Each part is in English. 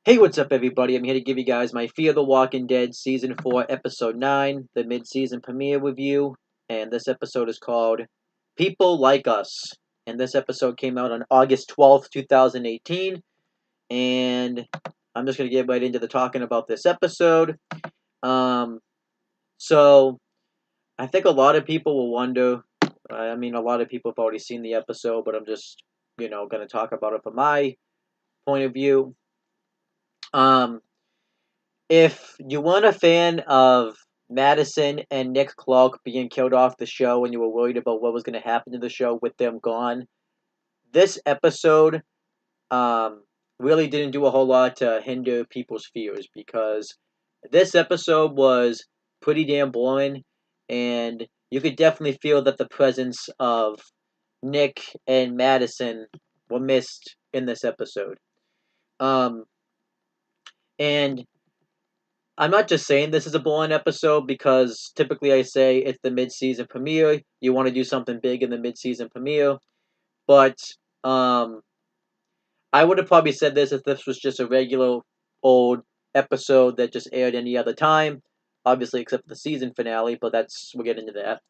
Hey, what's up, everybody? I'm here to give you guys my Fear the Walking Dead Season 4, Episode 9, the mid-season premiere review. And this episode is called People Like Us. And this episode came out on August 12th, 2018. And I'm just going to get right into the talking about this episode. Um, so, I think a lot of people will wonder. A lot of people have already seen the episode, but I'm just, going to talk about it from my point of view. Um, If you weren't a fan of Madison and Nick Clark being killed off the show and you were worried about what was going to happen to the show with them gone, this episode really didn't do a whole lot to hinder people's fears because this episode was pretty damn boring and you could definitely feel that the presence of Nick and Madison were missed in this episode. Um, and I'm not just saying this is a boring episode because typically I say it's the mid-season premiere. You want to do something big in the mid-season premiere, but um, I would have probably said this if this was just a regular old episode that just aired any other time, obviously except for the season finale. But we'll get into that.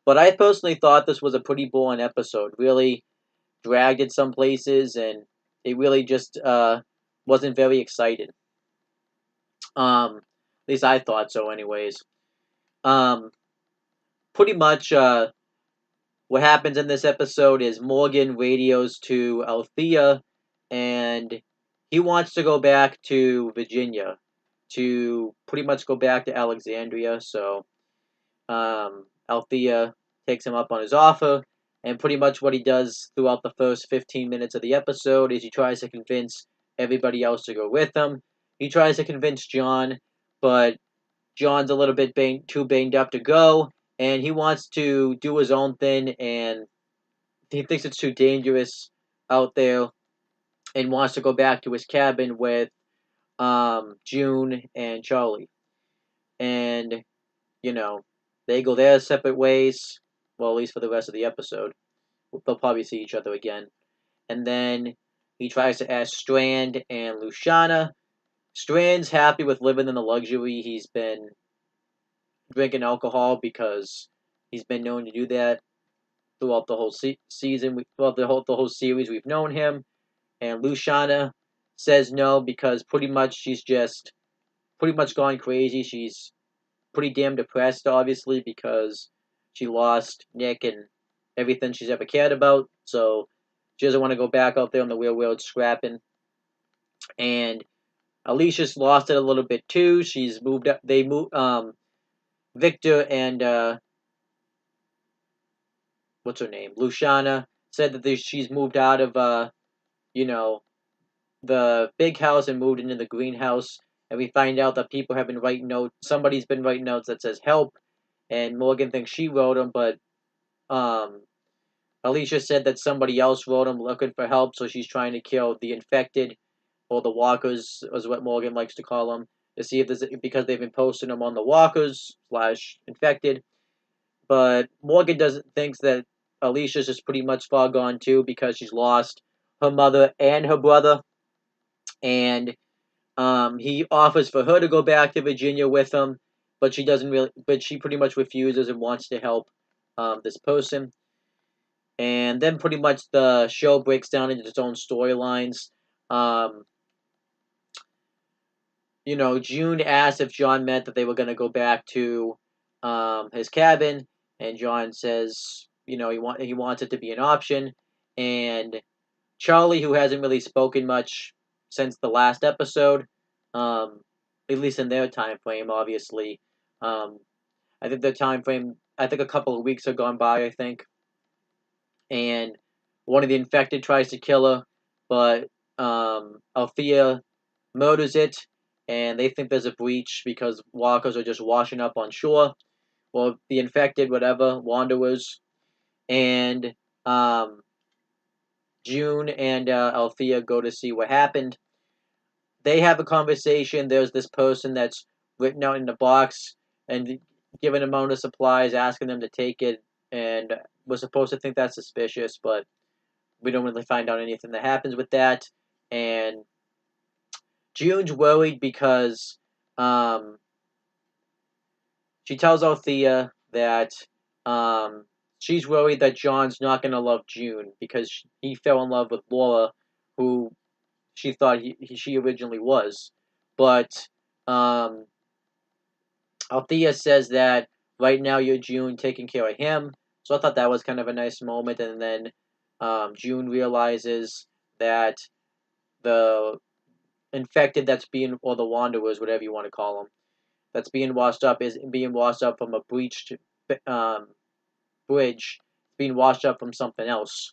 But I personally thought this was a pretty boring episode. Really dragged in some places, and it really just wasn't very exciting. At least I thought so, anyways. Um, Pretty much what happens in this episode is Morgan radios to Althea, and he wants to go back to Virginia to pretty much go back to Alexandria. So Althea takes him up on his offer, and pretty much what he does throughout the first 15 minutes of the episode is he tries to convince everybody else to go with him. He tries to convince John, but John's a little bit too banged up to go, and he wants to do his own thing, and he thinks it's too dangerous out there, and wants to go back to his cabin with June and Charlie. And, you know, they go their separate ways, well, at least for the rest of the episode. They'll probably see each other again. And then he tries to ask Strand and Luciana. Strand's happy with living in the luxury he's been drinking alcohol because he's been known to do that throughout the whole season, throughout the whole series. We've known him, and Luciana says no because pretty much she's just pretty much gone crazy. She's pretty damn depressed, obviously, because she lost Nick and everything she's ever cared about. So she doesn't want to go back out there in the real world scrapping. And Alicia's lost it a little bit too. She's moved up. They moved. Victor and what's her name? Luciana said that she's moved out of you know, the big house and moved into the greenhouse. And we find out that people have been writing notes. Somebody's been writing notes that says help, and Morgan thinks she wrote them, but um, Alicia said that somebody else wrote them looking for help, so she's trying to kill the infected, or the walkers, is what Morgan likes to call them, to see if there's because they've been posting them on the walkers slash infected. But Morgan doesn't thinks that Alicia's just pretty much far gone too because she's lost her mother and her brother, and he offers for her to go back to Virginia with him, but she doesn't really. But she pretty much refuses and wants to help this person. And then pretty much the show breaks down into its own storylines. Um, June asked if John meant that they were going to go back to his cabin, and John says, he wants it to be an option. And Charlie, who hasn't really spoken much since the last episode, um, at least in their time frame, obviously. Um, I think their time frame. I think a couple of weeks have gone by. I think, and one of the infected tries to kill her, but Althea murders it, and they think there's a breach because walkers are just washing up on shore. Well, the infected, whatever, wanderers, and um, June and Althea go to see what happened. They have a conversation. There's this person that's written out in the box and given them amount of supplies, asking them to take it, and we're supposed to think that's suspicious, but we don't really find out anything that happens with that. And June's worried because um, she tells Althea that she's worried that John's not going to love June because he fell in love with Laura, who she thought she originally was. But um, Althea says that right now you're June taking care of him. So I thought that was kind of a nice moment. And then June realizes that the infected that's being, or the wanderers, whatever you want to call them, that's being washed up is being washed up from a breached um, bridge, being washed up from something else.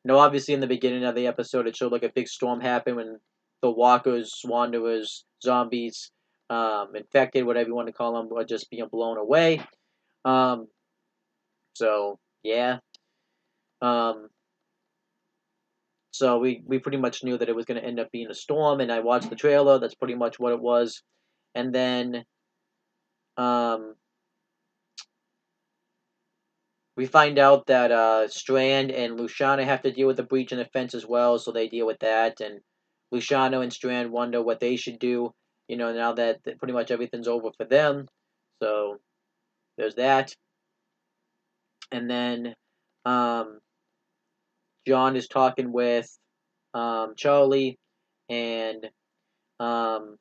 Now, obviously, in the beginning of the episode, it showed like a big storm happen when the walkers, wanderers, zombies, infected, whatever you want to call them, were just being blown away. Um, so yeah. Um, so we pretty much knew that it was going to end up being a storm, and I watched the trailer. That's pretty much what it was. And then um, we find out that Strand and Luciana have to deal with the breach in the fence as well, so they deal with that. And Luciana and Strand wonder what they should do, now that pretty much everything's over for them. So there's that. And then um, John is talking with Charlie, and um,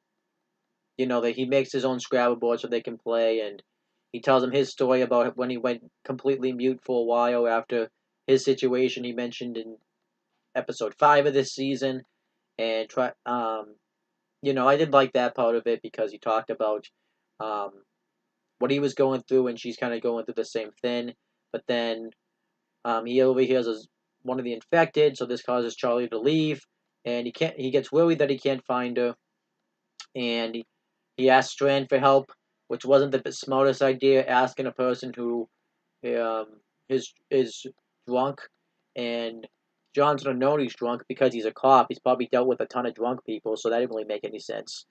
that he makes his own Scrabble board so they can play, and he tells him his story about when he went completely mute for a while after his situation he mentioned in episode 5 of this season, and I did like that part of it because he talked about um, what he was going through, and she's kind of going through the same thing, but then he overhears one of the infected, so this causes Charlie to leave, and he gets worried that he can't find her, and he asks Strand for help, which wasn't the smartest idea, asking a person who is drunk, and John's gonna know he's drunk because he's a cop. He's probably dealt with a ton of drunk people, so that didn't really make any sense.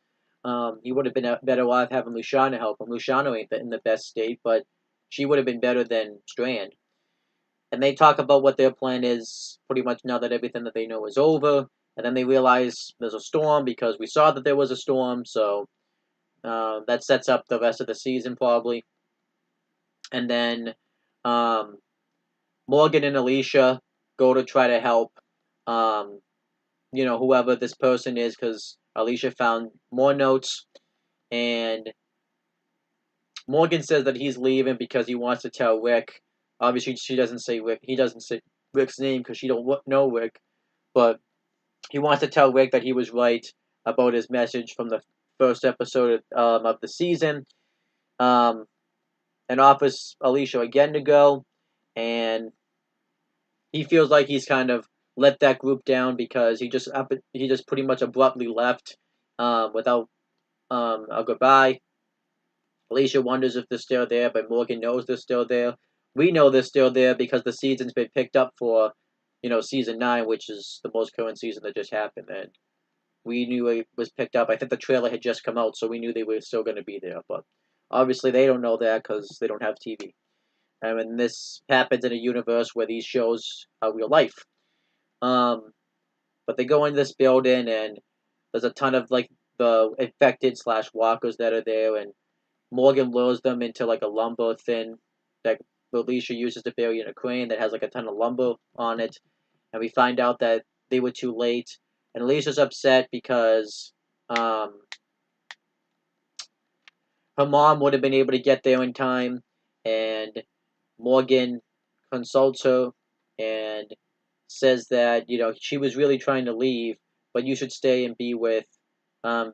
He would have been better off having Luciana help him. Luciana ain't in the best state, but she would have been better than Strand. And they talk about what their plan is pretty much now that everything that they know is over. And then they realize there's a storm because we saw that there was a storm, so that sets up the rest of the season probably. And then um, Morgan and Alicia go to try to help, um, whoever this person is, because Alicia found more notes, and Morgan says that he's leaving because he wants to tell Rick. Obviously, she doesn't say Rick. He doesn't say Rick's name because she don't know Rick, but he wants to tell Rick that he was right about his message from the first episode of the season, um, and offers Alicia again to go, and he feels like he's kind of let that group down because he just pretty much abruptly left without a goodbye. Alicia wonders if they're still there, but Morgan knows they're still there. We know they're still there because the season's been picked up for, season 9, which is the most current season that just happened. And we knew it was picked up. I think the trailer had just come out, so we knew they were still going to be there. But obviously, they don't know that because they don't have TV. And this happens in a universe where these shows are real life. But they go in this building, and there's a ton of like the infected slash walkers that are there, and Morgan lures them into like a lumber thing that Alicia uses to bury in a crane that has like a ton of lumber on it, and we find out that they were too late, and Alicia's upset because um, her mom would have been able to get there in time, and Morgan consults her and says that she was really trying to leave, but you should stay and be with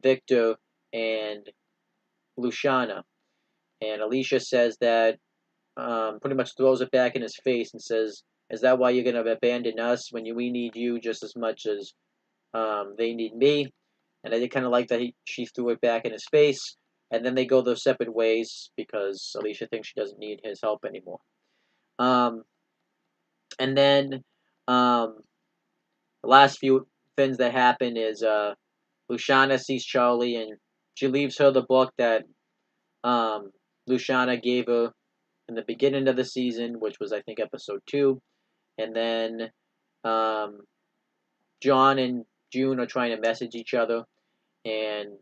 Victor and Luciana. And Alicia says that pretty much throws it back in his face and says, "Is that why you're going to abandon us when we need you just as much as they need me?" And I did kind of like that she threw it back in his face. And then they go their separate ways because Alicia thinks she doesn't need his help anymore. Um, and then um, the last few things that happen is Luciana sees Charlie, and she leaves her the book that um, Luciana gave her in the beginning of the season, which was I think episode 2. And then um, John and June are trying to message each other, and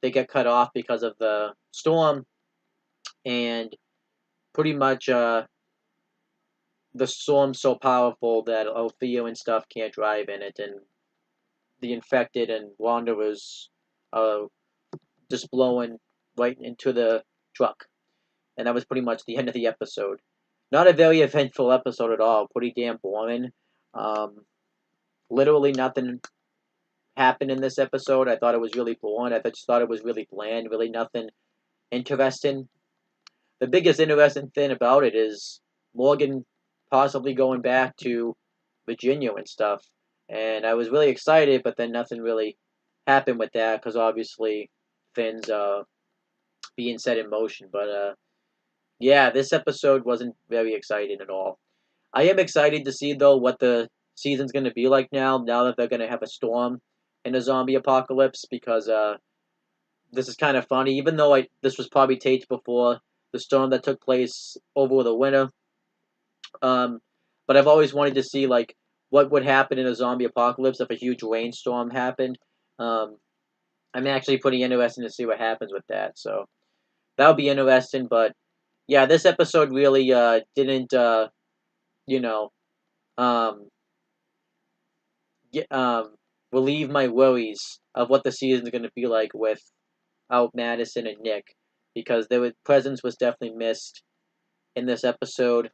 they get cut off because of the storm, and pretty much the storm's so powerful that Althea and stuff can't drive in it, and the infected and wanderers just blowing right into the truck. And that was pretty much the end of the episode. Not a very eventful episode at all. Pretty damn boring. Um, Literally nothing happened in this episode. I thought it was really boring. I just thought it was really bland. Really nothing interesting. The biggest interesting thing about it is Morgan possibly going back to Virginia and stuff. And I was really excited, but then nothing really happened with that because obviously Finn's being set in motion. But yeah, this episode wasn't very exciting at all. I am excited to see though what the season's going to be like now that they're going to have a storm in a zombie apocalypse, because this is kind of funny. Even though this was probably taped before the storm that took place over the winter, but I've always wanted to see like what would happen in a zombie apocalypse if a huge rainstorm happened. Um, I'm actually pretty interested to see what happens with that. So that would be interesting. But yeah, this episode really didn't you know um, get, relieve my worries of what the season's going to be like without Madison and Nick, because their presence was definitely missed in this episode.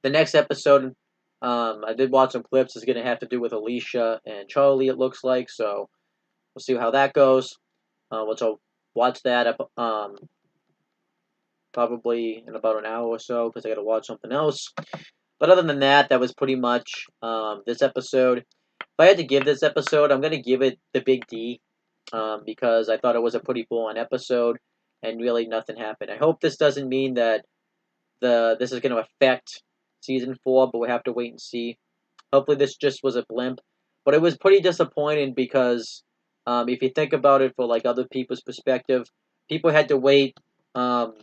The next episode, I did watch some clips, is going to have to do with Alicia and Charlie, it looks like, so we'll see how that goes. Which I'll watch that probably in about an hour or so, because I got to watch something else. But other than that, that was pretty much this episode. If I had to give this episode, I'm going to give it the big D, because I thought it was a pretty full-on episode, and really nothing happened. I hope this doesn't mean that this is going to affect Season 4, but we'll have to wait and see. Hopefully this just was a blimp. But it was pretty disappointing because if you think about it for like other people's perspective, people had to wait. I'm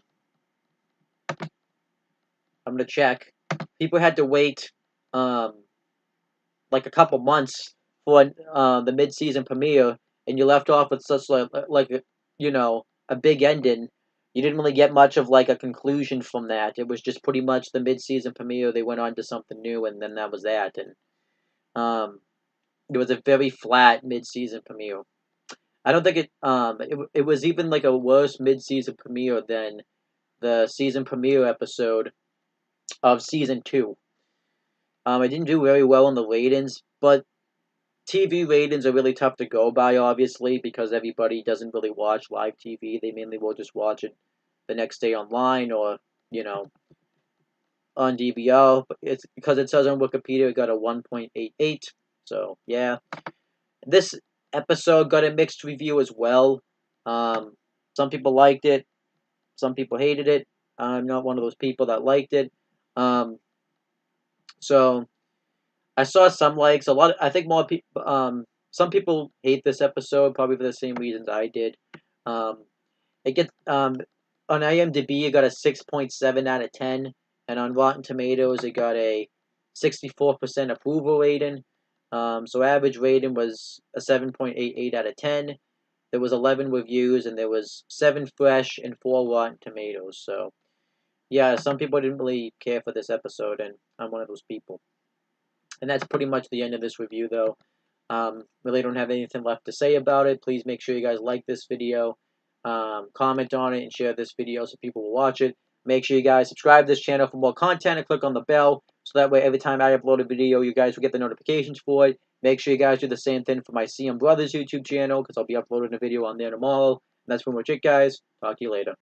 going to check. People had to wait like a couple months for the mid-season premiere, and you left off with such like a big ending. You didn't really get much of like a conclusion from that. It was just pretty much the mid-season premiere. They went on to something new, and then that was that. And it was a very flat mid-season premiere. I don't think it was even like a worse mid-season premiere than the season premiere episode of season 2. It didn't do very well in the ratings, but TV ratings are really tough to go by, obviously, because everybody doesn't really watch live TV. They mainly will just watch it the next day online or, on DVR. It's because it says on Wikipedia it got a 1.88. So, yeah. This episode got a mixed review as well. Some people liked it. Some people hated it. I'm not one of those people that liked it. So I saw some likes. I think more people. Some people hate this episode probably for the same reasons I did. It gets on IMDb it got a 6.7 out of 10, and on Rotten Tomatoes it got a 64% approval rating. So average rating was a 7.88 out of 10. There was 11 reviews, and there was 7 fresh and 4 Rotten Tomatoes. So yeah, some people didn't really care for this episode, and I'm one of those people. And that's pretty much the end of this review, though. Really don't have anything left to say about it. Please make sure you guys like this video, comment on it, and share this video so people will watch it. Make sure you guys subscribe to this channel for more content and click on the bell so that way every time I upload a video, you guys will get the notifications for it. Make sure you guys do the same thing for my CM Brothers YouTube channel because I'll be uploading a video on there tomorrow. And that's pretty much it, guys. Talk to you later.